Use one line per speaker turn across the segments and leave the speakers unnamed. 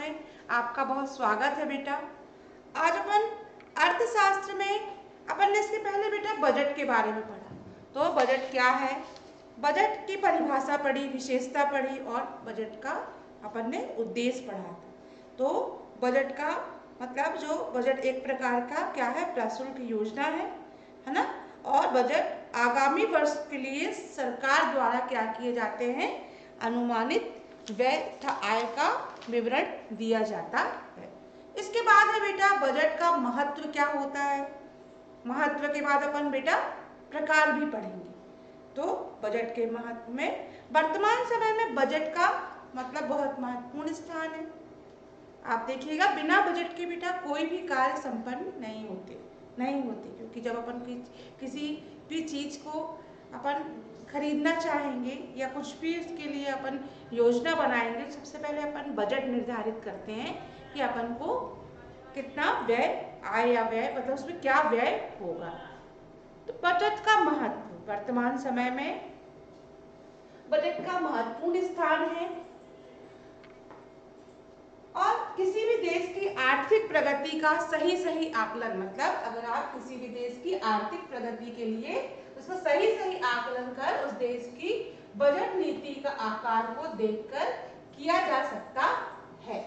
में आपका बहुत स्वागत है बेटा। आज अपन अर्थशास्त्र में अपन ने इसके पहले बेटा बजट के बारे में पढ़ा। तो बजट क्या है, बजट की परिभाषा पढ़ी, विशेषता पढ़ी और बजट का अपन ने उद्देश्य पढ़ा था। तो बजट का मतलब जो बजट एक प्रकार का क्या है, प्रशुल्क योजना है ना। और बजट आगामी वर्ष के लिए सरकार द्वारा क्या किए जाते हैं, अनुमानित व्यय तथा आय का विवरण दिया जाता है। इसके बाद है बेटा बजट का महत्व क्या होता है। महत्व के बाद अपन बेटा प्रकार भी पढ़ेंगे। तो बजट के महत्व में वर्तमान समय में बजट का मतलब बहुत महत्वपूर्ण स्थान है। आप देखिएगा बिना बजट के बेटा कोई भी कार्य संपन्न नहीं होते क्योंकि जब अपन किसी भी चीज को अपन खरीदना चाहेंगे या कुछ भी इसके लिए अपन योजना बनाएंगे, सबसे पहले अपन बजट निर्धारित करते हैं कि अपन को कितना व्यय, आय या व्यय मतलब उसमें क्या व्यय होगा। तो बजट का महत्व वर्तमान समय में बजट का महत्वपूर्ण स्थान है और किसी भी देश की आर्थिक प्रगति का सही आकलन, मतलब अगर आप किसी भी देश की आर्थिक प्रगति के लिए उसका सही आकलन कर उस देश की बजट नीति का आकार को देखकर किया जा सकता है।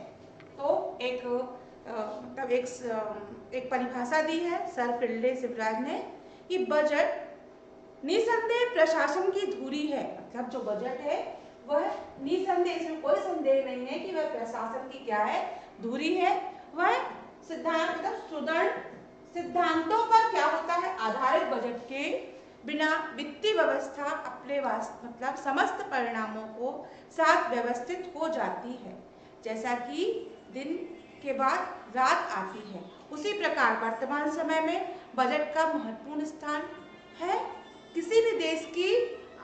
तो मतलब एक परिभाषा दी है सर फील्डे शिवराज ने कि बजट निसंदेह प्रशासन की धुरी है। मतलब जो बजट है वह निसंदेह, इसमें कोई संदेह नहीं है कि वह प्रशासन की क्या है, धुरी है। वह सिद्धांत मतलब सुदृढ़ सिद्धांतों पर क्या होता है, आधारित बजट के बिना वित्तीय व्यवस्था अपने मतलब समस्त परिणामों को साथ व्यवस्थित हो जाती है। जैसा कि दिन के बाद रात आती है, उसी प्रकार वर्तमान समय में बजट का महत्वपूर्ण स्थान है। किसी भी देश की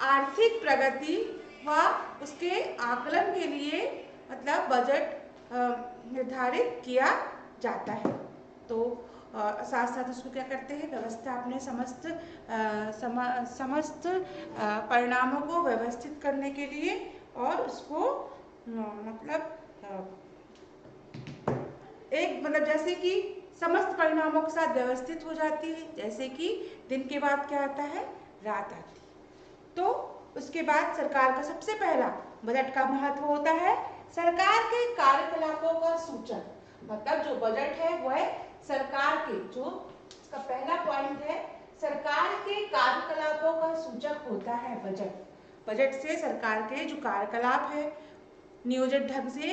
आर्थिक प्रगति व उसके आकलन के लिए मतलब बजट निर्धारित किया जाता है। तो साथ साथ उसको क्या करते हैं, व्यवस्था अपने समस्त परिणामों को व्यवस्थित करने के लिए और उसको मतलब एक मतलब जैसे कि समस्त परिणामों के साथ व्यवस्थित हो जाती है। जैसे कि दिन के बाद क्या आता है, रात आती है। तो उसके बाद सरकार का सबसे पहला बजट का महत्व होता है सरकार के कार्यकलापों का सूचक। मतलब जो बजट है वह सरकार के, जो इसका पहला पॉइंट है, सरकार के कार्यकलापों का सूचक होता है बजट। बजट से सरकार के जो कार्यकलाप है नियोजित ढंग से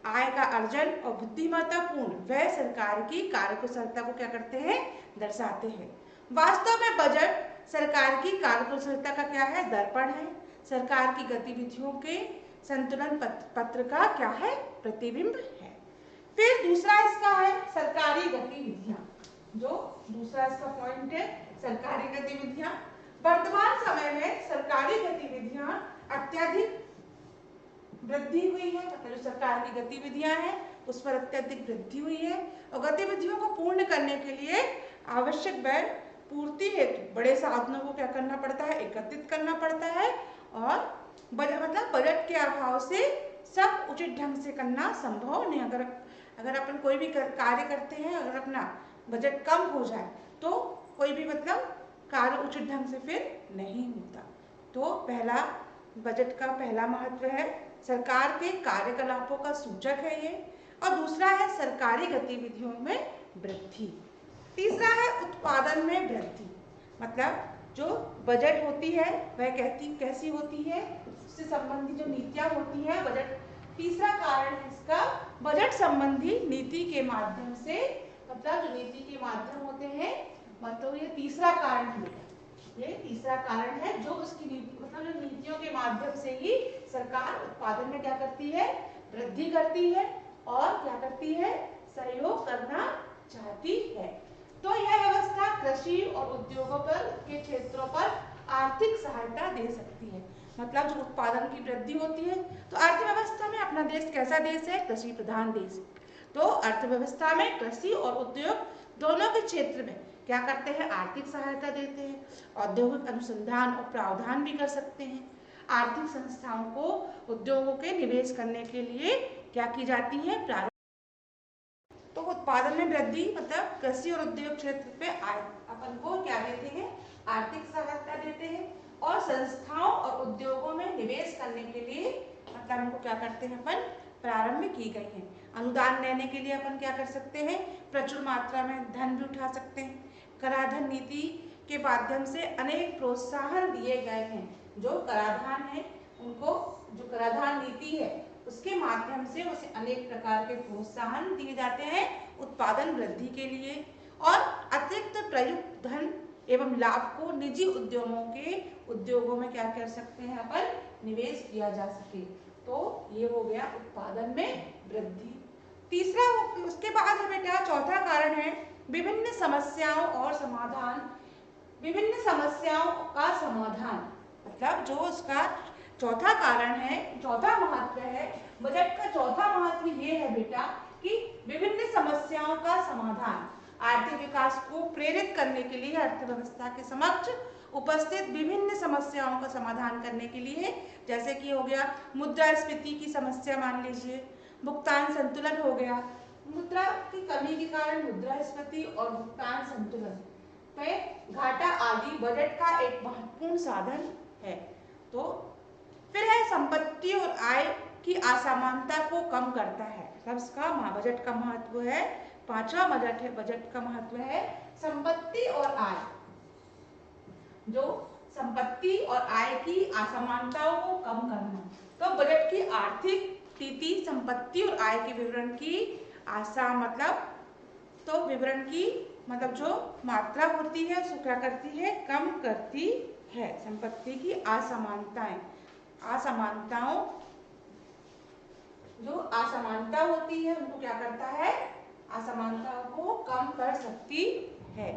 आय का अर्जन और बुद्धिमत्तापूर्ण व्यय सरकार की कार्यकुशलता को क्या करते हैं, दर्शाते हैं। वास्तव में बजट सरकार की कार्यकुशलता का क्या है, दर्पण है। सरकार की गतिविधियों के संतुलन पत्र का क्या है, प्रतिबिंब है। फिर दूसरा इसका है सरकारी गतिविधियां। जो दूसरा इसका पॉइंट है सरकारी गतिविधियां। वर्तमान समय में सरकारी गतिविधियां अत्यधिक वृद्धि हुई है। मतलब जो सरकार की गतिविधियां हैं उस पर अत्यधिक वृद्धि हुई है और गतिविधियों को पूर्ण करने के लिए आवश्यक व्यय पूर्ति हेतु बड़े साधनों को क्या करना पड़ता है, एकत्रित करना पड़ता है। और मतलब बजट के अभाव से सब उचित ढंग से करना संभव नहीं। अगर अपन कोई भी कार्य करते हैं, अगर अपना बजट कम हो जाए तो कोई भी मतलब कार्य उचित ढंग से फिर नहीं होता। तो पहला बजट का पहला महत्व है सरकार के कार्यकलापों का सूचक है ये। और दूसरा है सरकारी गतिविधियों में वृद्धि। तीसरा है उत्पादन में वृद्धि। मतलब जो बजट होती है वह कैसी होती है, उससे संबंधित जो नीतियां होती हैं बजट। तीसरा कारण है इसका बजट संबंधी नीति के माध्यम से, मतलब जो नीति के माध्यम होते हैं, मतलब ये तीसरा कारण है। ये तीसरा कारण है जो उसकी नीति मतलब जो नीतियों के माध्यम से ही सरकार उत्पादन में क्या करती है, वृद्धि करती है और क्या करती है, सहयोग करना चाहती है। तो यह व्यवस्था कृषि और उद्योगों पर के क्षेत्रों पर आर्थिक सहायता दे सकती है। मतलब जो उत्पादन की वृद्धि होती है, तो अर्थव्यवस्था में अपना देश कैसा देश है, कृषि प्रधान देश है। तो अर्थव्यवस्था में कृषि और उद्योग दोनों के क्षेत्र में क्या करते हैं, आर्थिक सहायता देते हैं। औद्योगिक अनुसंधान और प्रावधान भी कर सकते हैं। आर्थिक संस्थाओं को उद्योगों के निवेश करने के लिए क्या की जाती है, प्रारूप तो उत्पादन में वृद्धि मतलब कृषि और उद्योग क्षेत्र पे अपन को क्या देते हैं, आर्थिक सहायता देते हैं। और संस्थाओं और उद्योगों में निवेश करने के लिए मतलब हमको क्या करते हैं, अपन प्रारंभ की गई हैं। अनुदान लेने के लिए अपन क्या कर सकते हैं, प्रचुर मात्रा में धन भी उठा सकते हैं। कराधान नीति के माध्यम से अनेक प्रोत्साहन दिए गए हैं। जो कराधान है उनको, जो कराधान नीति है उसके माध्यम से उसे अनेक प्रकार के प्रोत्साहन दिए जाते हैं उत्पादन वृद्धि के लिए। और अतिरिक्त प्रयुक्त धन एवं लाभ को निजी उद्योगों में क्या कर सकते हैं, अपन निवेश किया जा सके। तो ये हो गया उत्पादन में वृद्धि। तीसरा, उसके बाद है बेटा चौथा कारण है विभिन्न समस्याओं और समाधान। विभिन्न समस्याओं का समाधान मतलब जो उसका चौथा कारण है, चौथा महत्व है बजट का। चौथा महत्व ये है बेटा कि विभिन्न समस्याओं का समाधान, आर्थिक विकास को प्रेरित करने के लिए अर्थव्यवस्था के समक्ष उपस्थित विभिन्न समस्याओं का समाधान करने के लिए, जैसे कि हो गया मुद्रास्फीति की समस्या, मान लीजिए भुगतान संतुलन हो गया, मुद्रा की कमी के कारण मुद्रास्फीति और भुगतान संतुलन में घाटा आदि बजट का एक महत्वपूर्ण साधन है। तो फिर है संपत्ति और आय की असमानता को कम करता है। मतलब इसका बजट का महत्व है, पांचवा बजट का महत्व है संपत्ति और आय। जो संपत्ति और आय की असमानताओं को कम करना। तो बजट की आर्थिक स्थिति संपत्ति और आय के विवरण की विवरण की मतलब जो मात्रा होती है उसको क्या करती है, कम करती है। संपत्ति की जो असमानता होती है उनको क्या करता है, असमानताओं को कम कर सकती है।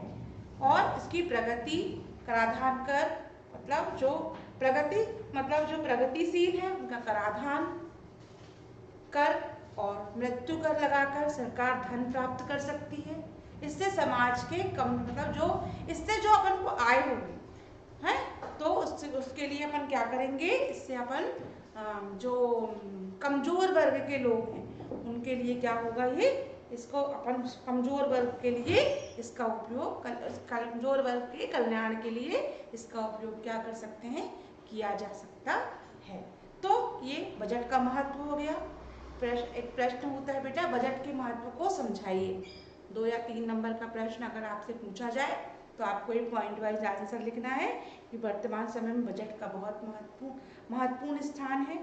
और इसकी प्रगति, कराधान कर मतलब जो प्रगतिशील है उनका कराधान कर और मृत्यु कर लगाकर सरकार धन प्राप्त कर सकती है। इससे समाज के इससे जो अपन को आय होगी है, तो उसके लिए अपन क्या करेंगे, इससे अपन जो कमजोर वर्ग के लोग हैं उनके लिए क्या होगा, ये इसको अपन कमजोर वर्ग के लिए इसका उपयोग, कमजोर वर्ग के कल्याण के लिए इसका उपयोग क्या कर सकते हैं, किया जा सकता है। तो ये बजट का महत्व हो गया। एक प्रश्न होता है बेटा, बजट के महत्व को समझाइए। 2 या 3 नंबर का प्रश्न अगर आपसे पूछा जाए तो आपको एक पॉइंट वाइज आंसर लिखना है कि वर्तमान समय में बजट का बहुत महत्वपूर्ण स्थान है।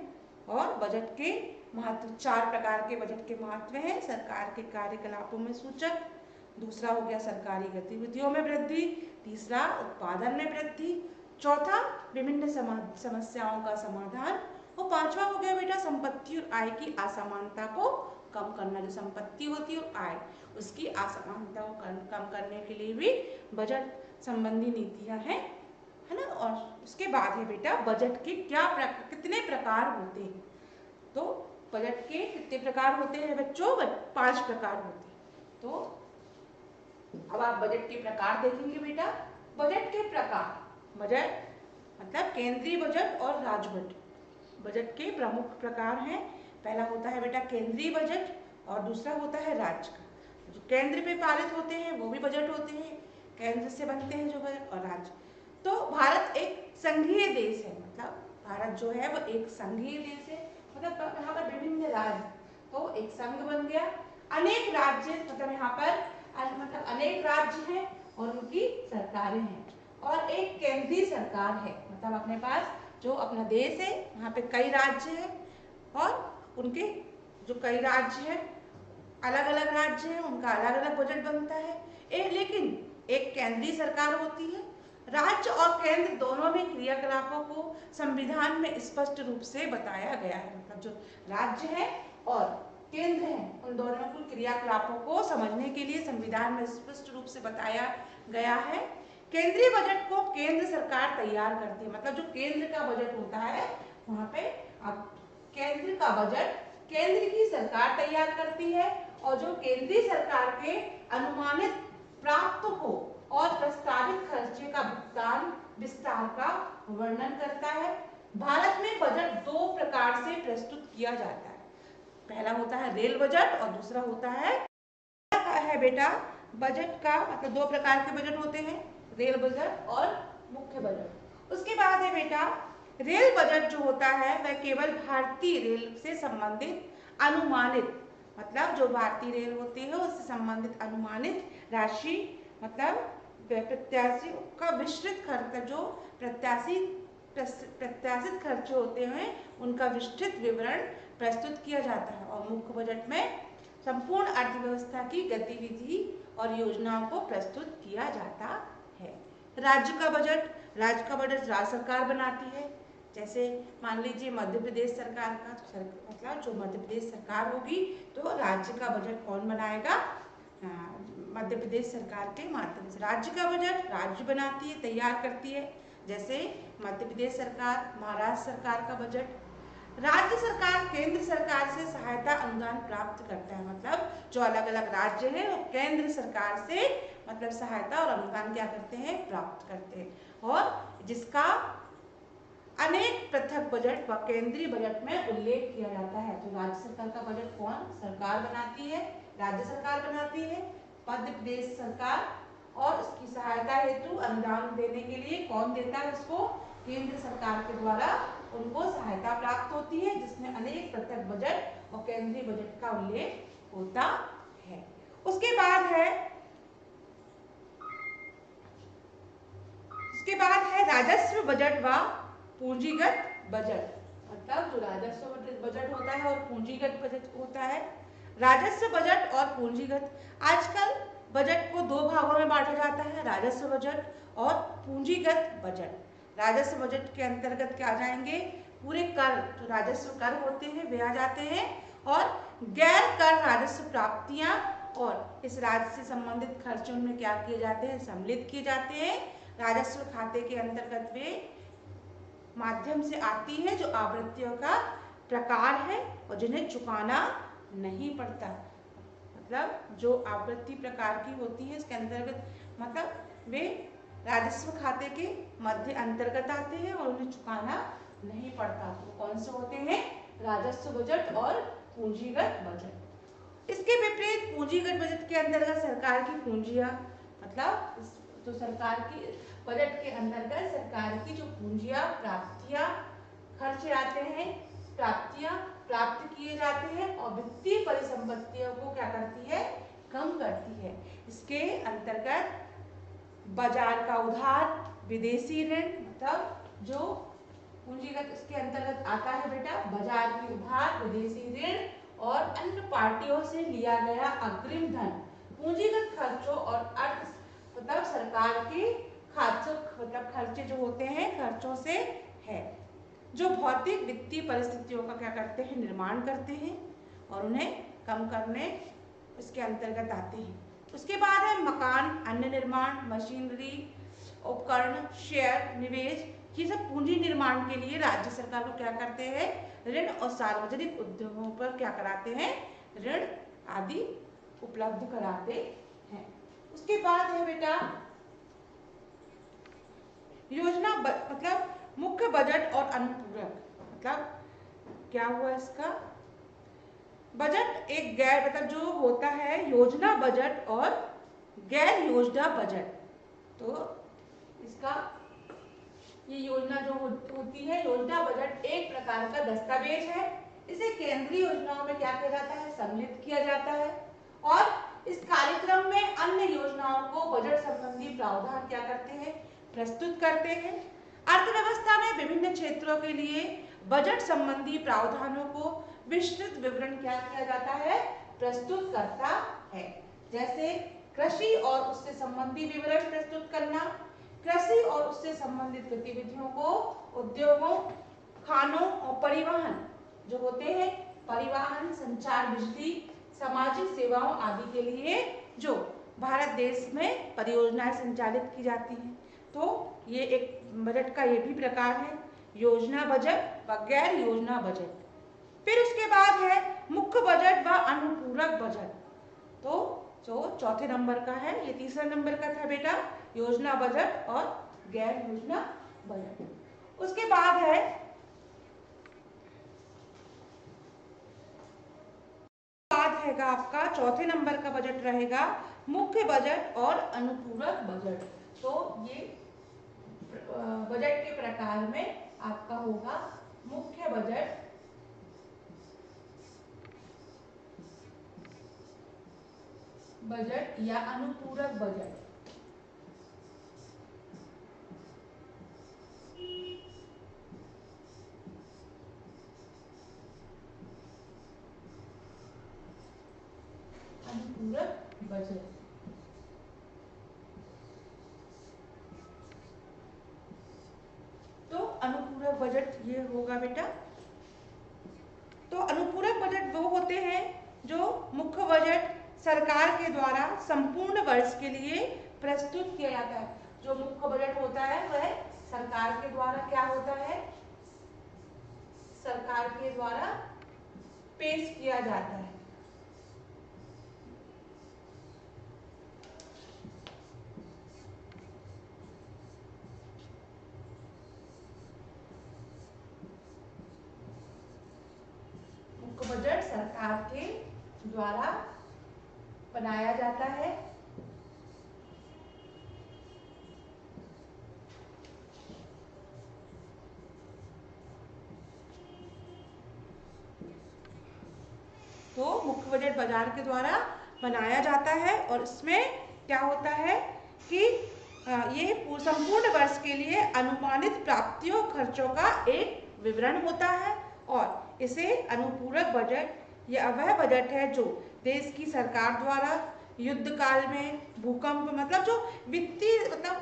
और बजट के महत्व, 4 प्रकार के बजट के महत्व हैं। सरकार के कार्यकलापों में सूचक, दूसरा हो गया सरकारी गतिविधियों में वृद्धि, तीसरा उत्पादन में वृद्धि, चौथा विभिन्न समस्याओं का समाधान, और पांचवा हो गया बेटा संपत्ति और आय की असमानता को कम करना। जो संपत्ति होती है और आय उसकी असमानता को कम करने के लिए भी बजट संबंधी नीतियां हैं, है ना। और उसके बाद है बेटा बजट के कितने प्रकार होते हैं। तो बजट के कितने प्रकार होते हैं बच्चों, 5 प्रकार होते हैं। तो अब आप बजट के प्रकार देखेंगे बेटा। बजट के प्रकार, बजट मतलब केंद्रीय बजट और राज्य बजट। बजट के प्रमुख प्रकार हैं। पहला होता है बेटा केंद्रीय बजट और दूसरा होता है राज्य का। जो केंद्र पे पारित होते हैं वो भी बजट होते हैं, केंद्र से बनते हैं जो बजट, और राज्य। तो भारत एक संघीय देश है, मतलब भारत जो है वो एक संघीय देश है, मतलब यहाँ पर विभिन्न राज्य, तो एक संघ बन गया। अनेक राज्य मतलब यहाँ पर अनेक राज्य हैं और उनकी सरकारें हैं। और एक केंद्रीय सरकार है, मतलब अपने पास जो अपना देश है वहाँ पे कई राज्य हैं और उनके जो कई राज्य हैं, अलग अलग राज्य हैं, उनका अलग अलग बजट बनता है। लेकिन एक केंद्रीय सरकार होती है। राज्य और केंद्र दोनों में क्रियाकलापों को संविधान में स्पष्ट रूप से बताया गया है। मतलब जो राज्य है और केंद्र है उन दोनों के क्रियाकलापों को समझने के लिए संविधान में स्पष्ट रूप से बताया गया है। केंद्रीय बजट को केंद्र सरकार तैयार करती है, मतलब जो केंद्र का बजट होता है वहाँ पे अब केंद्र का बजट केंद्र की सरकार तैयार करती है और जो केंद्रीय सरकार के अनुमानित प्राप्त हो और प्रस्तावित खर्चे का भुगतान विस्तार का वर्णन करता है। भारत में बजट 2 प्रकार से प्रस्तुत किया जाता है। पहला होता है रेल बजट और दूसरा होता है है बेटा बजट का मतलब दो प्रकार के बजट होते हैं, रेल बजट और मुख्य बजट। उसके बाद है बेटा रेल बजट जो होता है वह केवल भारतीय रेल से संबंधित अनुमानित मतलब जो भारतीय रेल होती है उससे संबंधित अनुमानित राशि मतलब प्रत्याशी का विस्तृत खर्च जो प्रत्याशित खर्चे होते हैं उनका विस्तृत विवरण प्रस्तुत किया जाता है। और मुख्य बजट में संपूर्ण अर्थव्यवस्था की गतिविधि और योजनाओं को प्रस्तुत किया जाता है। राज्य का बजट राज्य सरकार बनाती है। जैसे मान लीजिए मध्य प्रदेश सरकार का मतलब जो मध्य प्रदेश सरकार होगी तो राज्य का बजट कौन बनाएगा, मध्य प्रदेश सरकार के माध्यम से। राज्य का बजट राज्य बनाती है, तैयार करती है। जैसे मध्य प्रदेश सरकार, महाराष्ट्र सरकार का बजट। राज्य सरकार केंद्र सरकार से सहायता अनुदान प्राप्त करता है, मतलब जो अलग अलग राज्य हैं वो केंद्र सरकार से मतलब सहायता और अनुदान क्या करते हैं, प्राप्त करते हैं। और जिसका अनेक पृथक बजट व केंद्रीय बजट में उल्लेख किया जाता है। तो राज्य सरकार का बजट कौन सरकार बनाती है, राज्य सरकार बनाती है। मध्य प्रदेश सरकार और उसकी सहायता हेतु अनुदान देने के लिए कौन देता है उसको, केंद्र सरकार के द्वारा उनको सहायता प्राप्त होती है, जिसमें अनेक पृथक बजट और केंद्रीय बजट का उल्लेख होता है। उसके बाद है राजस्व बजट व पूंजीगत बजट। मतलब जो राजस्व बजट होता है और पूंजीगत बजट होता है। राजस्व बजट और पूंजीगत, आजकल बजट को दो भागों में बांटा जाता है, राजस्व बजट और पूंजीगत बजट। राजस्व बजट के अंतर्गत क्या आ जाएंगे, पूरे कर जो राजस्व कर होते हैं वे आ जाते हैं, और गैर कर राजस्व प्राप्तियां और इस राज्य से संबंधित खर्चों में क्या किए जाते हैं, सम्मिलित किए जाते हैं। राजस्व खाते के अंतर्गत वे माध्यम से आती है जो आवृत्तियों का प्रकार है और जिन्हें चुकाना नहीं पड़ता। मतलब जो आवृत्ति प्रकार की होती है इसके अंतर्गत मतलब वे राजस्व खाते के मध्य अंतर्गत आते हैं और उन्हें चुकाना नहीं पड़ता। तो कौन से होते हैं, राजस्व बजट और पूंजीगत बजट। इसके विपरीत पूंजीगत बजट के अंतर्गत सरकार की पूंजियां मतलब तो सरकार की बजट के अंतर्गत सरकार की जो पूंजियां प्राप्तियां खर्चे आते हैं, प्राप्तियां प्राप्त किए जाते हैं और वित्तीय परिसंपत्तियों को क्या करती है, कम करती है। इसके अंतर्गत बाजार का उधार, विदेशी ऋण मतलब जो पूंजीगत इसके अंतर्गत आता है बेटा, बाजार की उधार, विदेशी ऋण और अन्य पार्टियों से लिया गया अग्रिम धन पूंजीगत खर्चों और अर्थ मतलब सरकार के खातों मतलब खर्चे जो होते हैं खर्चों से है, जो भौतिक वित्तीय परिस्थितियों का क्या करते हैं, निर्माण करते हैं और उन्हें कम करने इसके अंतर्गत आते हैं। उसके बाद है मकान, अन्य निर्माण, मशीनरी, उपकरण, शेयर, निवेश, ये सब पूंजी निर्माण के लिए राज्य सरकार को क्या करते हैं, ऋण और सार्वजनिक उद्योगों पर क्या कराते हैं, ऋण आदि उपलब्ध कराते हैं। उसके बाद है बेटा योजना मतलब मुख्य बजट और अनुपूरक। मतलब क्या हुआ इसका, बजट एक गैर मतलब जो होता है योजना बजट और गैर योजना बजट। तो इसका ये योजना जो होती है योजना बजट एक प्रकार का दस्तावेज है। इसे केंद्रीय योजनाओं में क्या किया जाता है, सम्मिलित किया जाता है और इस कार्यक्रम में अन्य योजनाओं को बजट संबंधी प्रावधान क्या करते हैं, प्रस्तुत करते हैं। अर्थव्यवस्था में विभिन्न क्षेत्रों के लिए बजट संबंधी प्रावधानों को विस्तृत विवरण क्या किया जाता है, प्रस्तुत करता है। जैसे कृषि और उससे संबंधी विवरण प्रस्तुत करना, कृषि और उससे संबंधित गतिविधियों को उद्योगों, खानों और परिवहन जो होते हैं, परिवहन, संचार, बिजली, सामाजिक सेवाओं आदि के लिए जो भारत देश में परियोजनाएं संचालित की जाती हैं। तो ये एक बजट का ये भी प्रकार है, योजना बजट व गैर योजना बजट। फिर उसके बाद है मुख्य बजट व अनुपूरक बजट। तो जो चौथे नंबर का है, ये तीसरा नंबर का था बेटा, योजना बजट और गैर योजना बजट। उसके बाद है बाद रहेगा आपका चौथे नंबर का बजट रहेगा मुख्य बजट और अनुपूरक बजट। तो ये बजट के प्रकार में आपका होगा मुख्य बजट, बजट या अनुपूरक बजट। अनुपूरक बजट। तो अनुपूरक बजट ये होगा बेटा। तो अनुपूरक बजट वो होते हैं जो मुख्य बजट सरकार के द्वारा संपूर्ण वर्ष के लिए प्रस्तुत किया जाता है। जो मुख्य बजट होता है वह सरकार के द्वारा क्या होता है, सरकार के द्वारा पेश किया जाता है। मुख्य बजट सरकार के द्वारा बनाया जाता है। तो मुख्य बजट बाजार के द्वारा बनाया जाता है और इसमें क्या होता है कि ये संपूर्ण वर्ष के लिए अनुमानित प्राप्तियों खर्चों का एक विवरण होता है और इसे अनुपूरक बजट या वह बजट है जो देश की सरकार द्वारा युद्ध काल में, भूकंप मतलब जो वित्तीय मतलब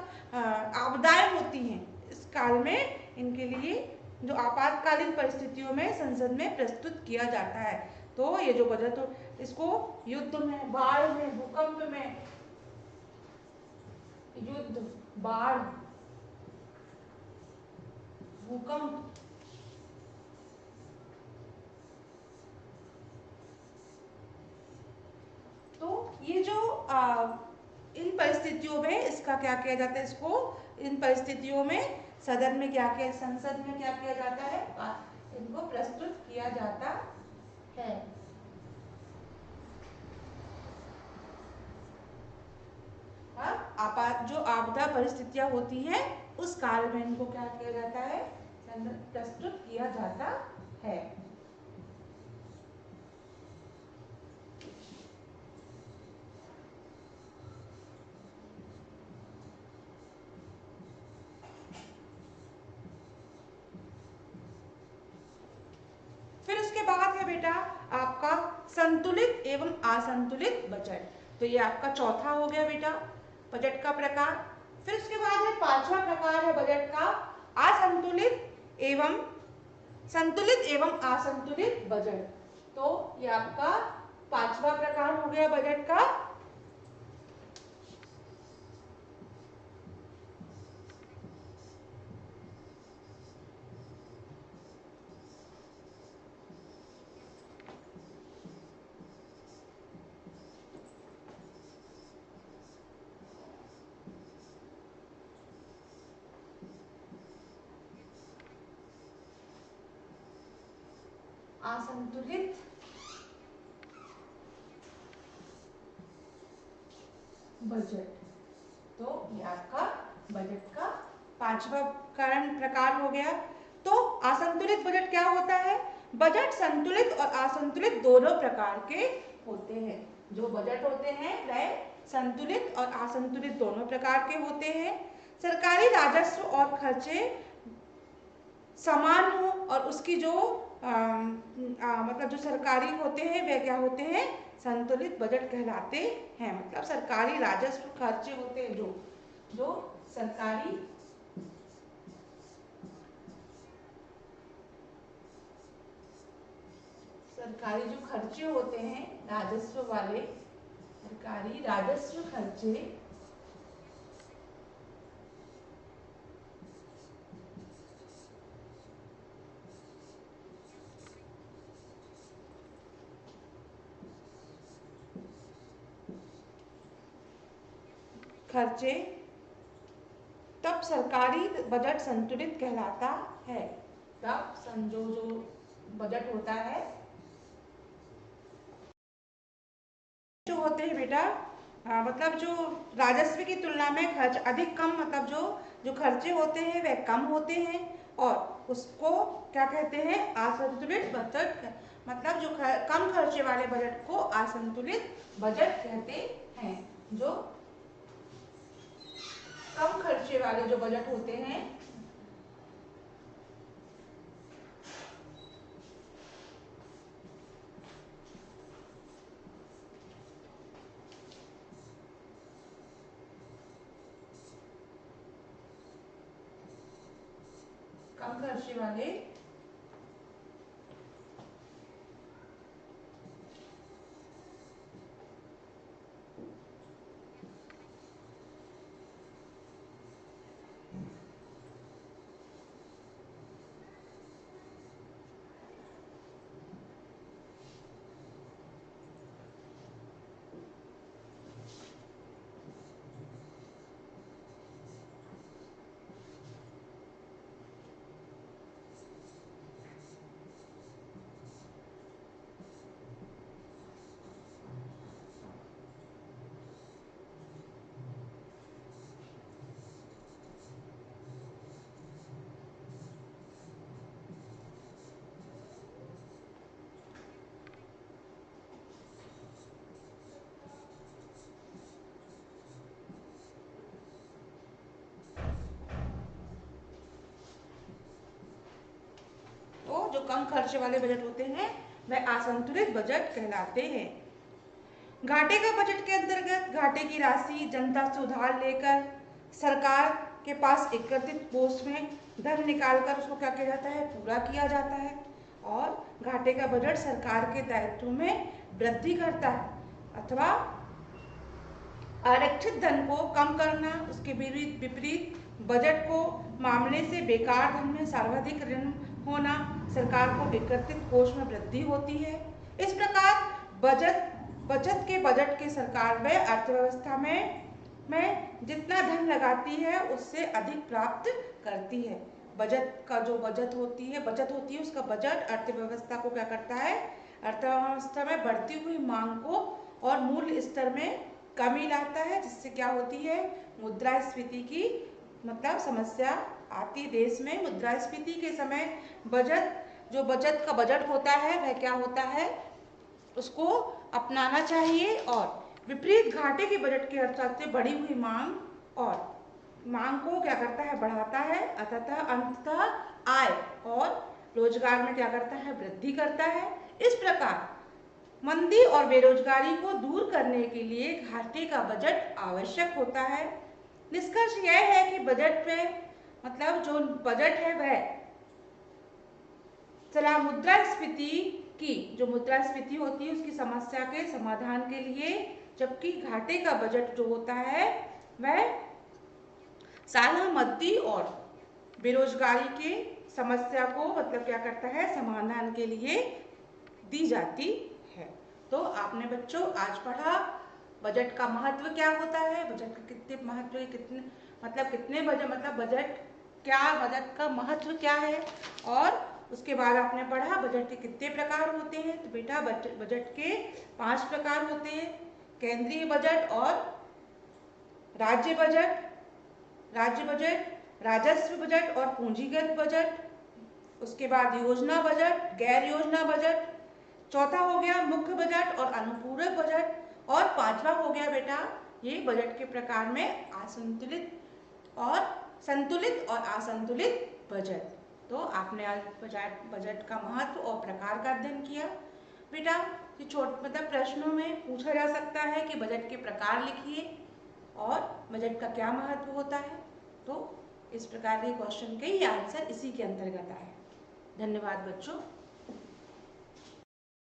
आपदाएं होती हैं इस काल में, इनके लिए जो आपातकालीन परिस्थितियों में संसद में प्रस्तुत किया जाता है। तो ये जो बजट इसको युद्ध में, बाढ़ में, भूकंप में, युद्ध, बाढ़, भूकंप, तो ये जो इन परिस्थितियों में इसका क्या किया जाता है, इसको इन परिस्थितियों में सदन में क्या किया, संसद में क्या किया जाता है, इनको प्रस्तुत किया जाता है। जो आपदा परिस्थितियां होती हैं उस काल में इनको क्या किया जाता है, प्रस्तुत किया जाता है। फिर उसके बाद है बेटा आपका संतुलित एवं असंतुलित बजट। तो ये आपका चौथा हो गया बेटा बजट का प्रकार। फिर उसके बाद है पांचवा प्रकार है बजट का असंतुलित एवं संतुलित एवं असंतुलित बजट। तो ये आपका पांचवा प्रकार हो गया बजट का। असंतुलित बजट। तो ये आपका बजट का पांचवा प्रकार हो गया। तो असंतुलित बजट क्या होता है, बजट संतुलित और असंतुलित दोनों प्रकार के होते हैं। जो बजट होते हैं वह संतुलित और असंतुलित दोनों प्रकार के होते हैं। सरकारी राजस्व और खर्चे समान हो और उसकी जो मतलब जो सरकारी होते हैं वे क्या होते हैं, संतुलित बजट कहलाते हैं। मतलब सरकारी राजस्व खर्चे होते हैं जो सरकारी जो खर्चे होते हैं राजस्व वाले, सरकारी राजस्व खर्चे तब सरकारी बजट संतुलित कहलाता है। तब जो बजट होता है जो होते हैं बेटा मतलब जो राजस्व की तुलना में खर्च अधिक कम, मतलब जो खर्चे होते हैं वह कम होते हैं और उसको क्या कहते हैं, असंतुलित बजट। मतलब जो कम खर्चे वाले बजट को असंतुलित बजट कहते हैं। जो कम खर्चे वाले जो बजट होते हैं कम खर्चे वाले जो कम खर्चे वाले बजट होते हैं वह असंतुलित बजट कहलाते हैं। घाटे का बजट के अंतर्गत घाटे की राशि जनता से उधार लेकर सरकार के पास एकत्रित कोष में धन निकालकर उसको क्या किया जाता है, पूरा किया जाता है। और घाटे का बजट सरकार के दायित्व में वृद्धि करता है अथवा आरक्षित धन को कम करना। उसके विपरीत बजट को मामले से बेकार धन में सर्वाधिक ऋण होना, सरकार को एकत्रित कोष में वृद्धि होती है। इस प्रकार बचत के सरकार व अर्थव्यवस्था में जितना धन लगाती है उससे अधिक प्राप्त करती है। बजट का जो बचत होती है उसका बजट अर्थव्यवस्था को क्या करता है, अर्थव्यवस्था में बढ़ती हुई मांग को और मूल्य स्तर में कमी लाता है, जिससे क्या होती है, मुद्रास्फीति की मतलब समस्या आती। देश में मुद्रास्फीति के समय बचत का बजट होता है वह क्या होता है, उसको अपनाना चाहिए। और विपरीत घाटे के बजट के अर्थात से बढ़ी हुई मांग को क्या करता है, बढ़ाता है, अंततः आय और रोजगार में क्या करता है, वृद्धि करता है। इस प्रकार मंदी और बेरोजगारी को दूर करने के लिए घाटे का बजट आवश्यक होता है। निष्कर्ष यह है कि बजट में मतलब जो बजट है वह मुद्रास्फीति की जो मुद्रास्फीति होती है उसकी समस्या के समाधान के लिए, जबकि घाटे का बजट जो होता है वह सलामती और बेरोजगारी के समस्या को मतलब क्या करता है, समाधान के लिए दी जाती है। तो आपने बच्चों आज पढ़ा बजट का महत्व क्या होता है, बजट का कितने महत्व, कितने मतलब कितने बजट का महत्व क्या है, और उसके बाद आपने पढ़ा बजट के कितने प्रकार होते हैं। तो बेटा बजट के 5 प्रकार होते हैं, केंद्रीय बजट और राज्य बजट, राजस्व बजट और पूंजीगत बजट, उसके बाद योजना बजट, गैर योजना बजट, चौथा हो गया मुख्य बजट और अनुपूरक बजट, और पांचवा हो गया बेटा ये बजट के प्रकार में संतुलित और असंतुलित बजट। तो आपने आज बजट का महत्व और प्रकार का अध्ययन किया। बेटा मतलब प्रश्नों में पूछा जा सकता है कि बजट के प्रकार लिखिए और बजट का क्या महत्व होता है। तो इस प्रकार के क्वेश्चन के ये आंसर इसी के अंतर्गत आए। धन्यवाद बच्चों।